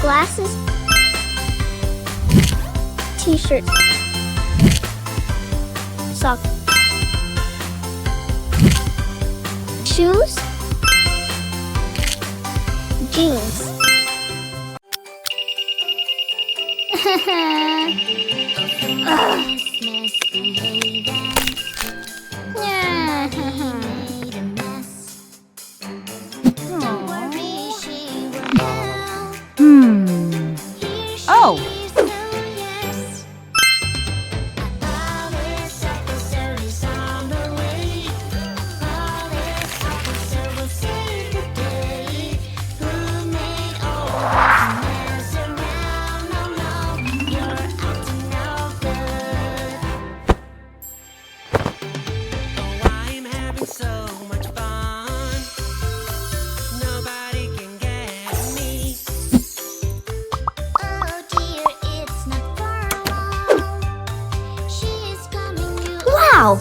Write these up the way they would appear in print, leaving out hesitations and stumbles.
Glasses. T-shirts. Socks. Shoes. Jeans. Oh! Wow!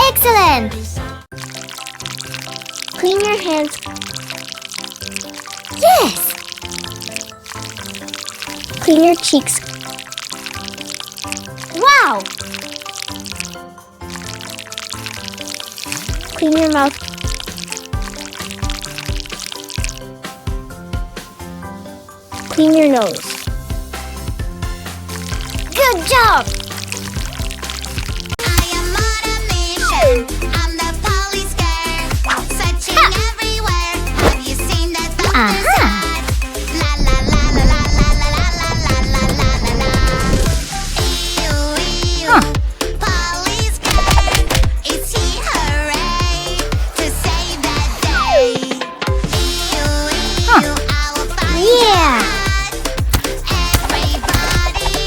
Excellent! Clean your hands. Yes! Clean your cheeks. Wow! Clean your mouth. Clean your nose. Good job! I am on a mission. I'm the police girl, searching everywhere. Have you seen that doctor's hat? La la la la la la la la la la la la la. Ew, ew. Police girl, is he hooray to save that day? Ew, ew. I will find Yeah! everybody.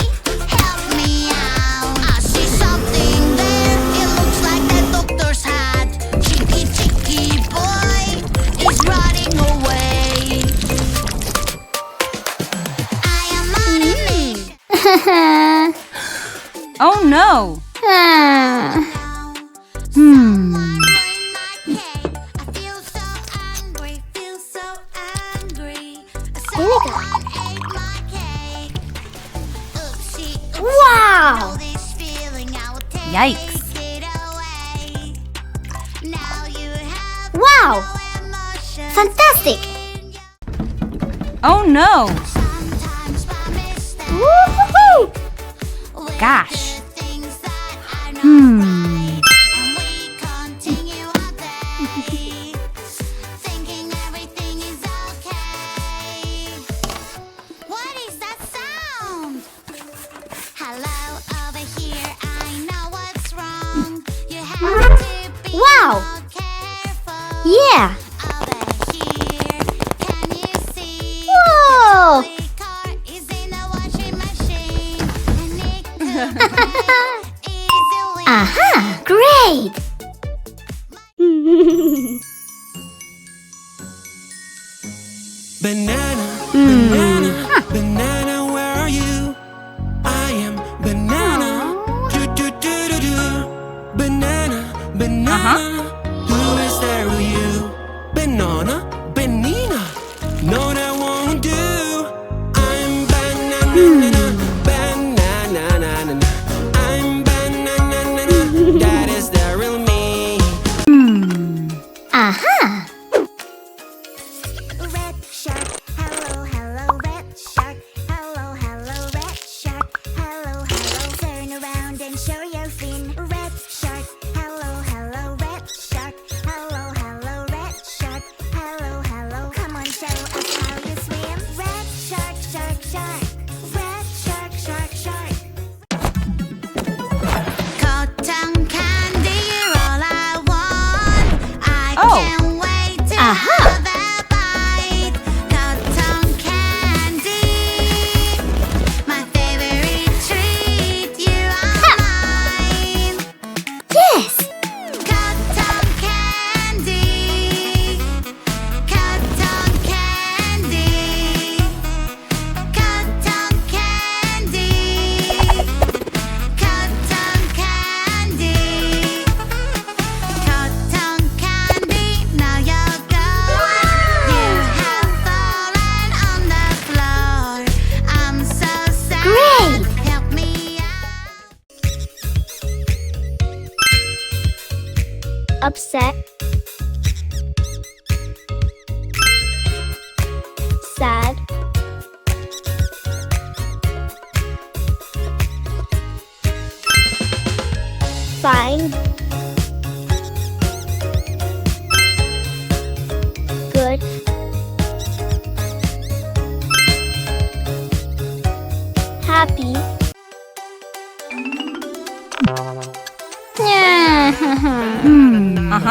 Help me out. I see something there. It looks like that doctor's hat. Cheeky, cheeky boy is running away. I am on a mission. Oh no! Now, Hmm. in my cave, I feel so angry, feel so angry. Someone ate my cake. Oopsie, oopsie. Wow! Know this feeling, I will take Yikes. it away. Now you have Wow! no emotion. Fantastic! Oh no! Sometimes by mistake, Woohoo! we Gosh. do things that are not Hmm. right, and we continue our days, thinking everything is okay. What is that sound? Hello over here, I know what's wrong. You have to be Wow. more careful. Yeah! Over here, can you see? Whoa! The car is in the washing machine, and it could easily. Aha! Great! Banana, banana, banana, where are you? I am banana. Do, do, do, do, do. Banana, banana. Who is there with you? Banana, banana. No, that won't do. I'm banana, banana, I'm banana. That is the real me. Aha! Red shark, hello, hello, red shark, hello, hello, red shark, hello, hello. Turn around and show your fin. Red shark, hello, hello, red shark, hello, hello, red shark, hello.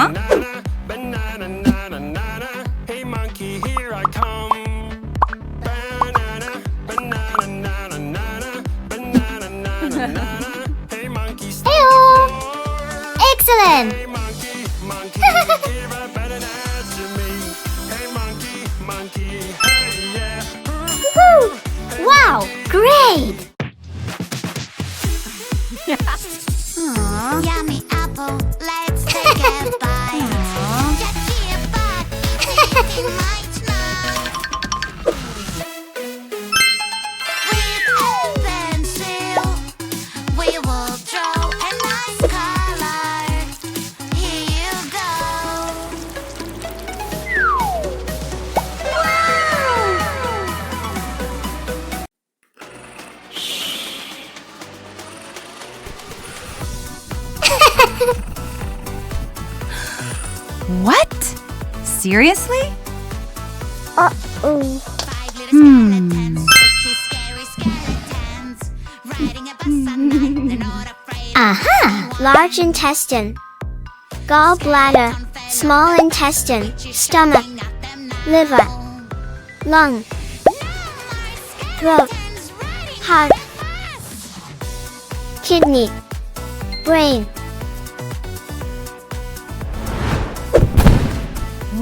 Banana, banana, nana, nana. Hey monkey, here I come. Banana, banana, nana, nana. Banana, nana, nana. Hey monkey, stop Heyo. the floor. Excellent. Hey monkey, monkey, give a banana to me. Hey monkey, monkey, hey yeah. Woohoo! Wow, great. Yummy apple, let's take a bite. Get here, bud. Eating right now. With a pencil, we will draw a nice color. Here you go. What? Seriously? Uh-oh. 5 little skeletons, spooky, scary skeletons. Riding a bus at night, they're not afraid. Aha! Large intestine. Gallbladder. Small intestine. Stomach. Liver. Lung. Throat. Heart. Kidney. Brain.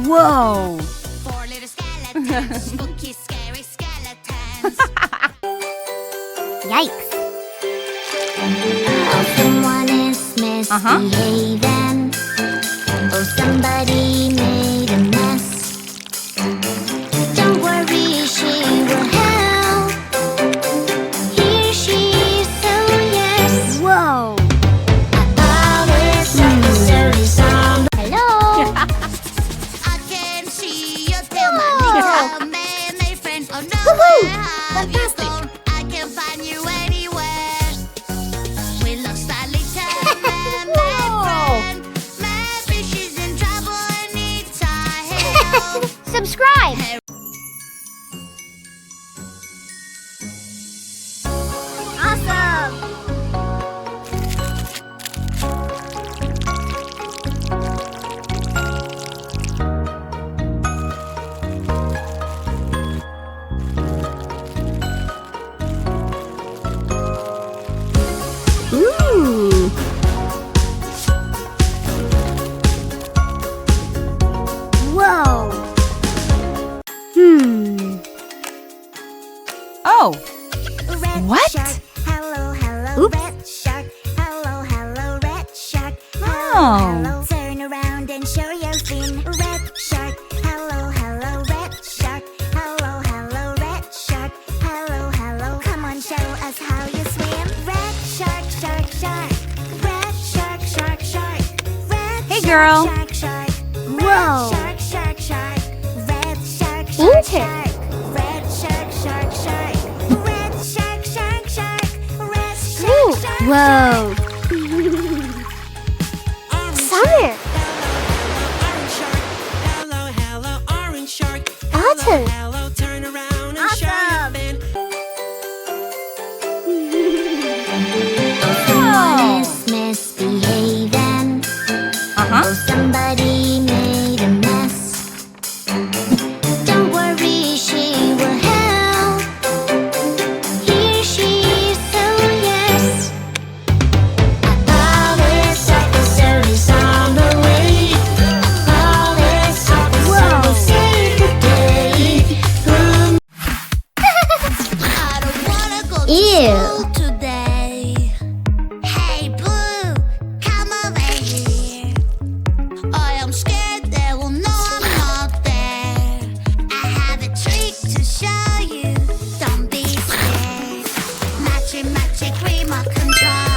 Whoa! 4 little skeletons, spooky, scary skeletons. Yikes. Oh, someone is misbehaving. Oh, somebody made a mess. Don't worry, she will help. Here she is, oh yes. Whoa. This episode is on. Hello. I can see you tell my little man, friend. Oh no, Woohoo! where have you gone? I can find you anywhere. We lost our little man, my friend. Maybe she's in trouble and needs our help. Subscribe. Awesome. Ooh. Whoa. Oh, Red What? Shark, hello, hello, Oops. red shark. Hello, hello, red shark. Hello, Oh. hello. Turn around and show your fin. Red shark, hello, hello, red shark. Hello, hello, red shark. Hello, hello. Come on, show us how you swim. Red shark, shark, shark. Red shark, shark, shark. Red Hey, shark, girl. Shark, shark. Whoa. Red shark, shark, shark. Red shark, shark, Inter- shark. Red shark, shark, shark. Red shark, shark, shark. Red shark, Ooh. shark, Whoa. Summer. orange shark. Hello, hello, orange shark. Autumn. Hello, turn around and show your Awesome. fin. Someone is misbehaving. uh-huh. Oh, somebody made a mess. Don't worry, she will help. Here she is, oh yes. This episode is on the way. This episode will save the day. I don't wanna go to Ew. school today. Hey Blue, come over here. I am scared they will know I'm not there. I have a trick to show you. Don't be scared. Matchy, matchy, remote control.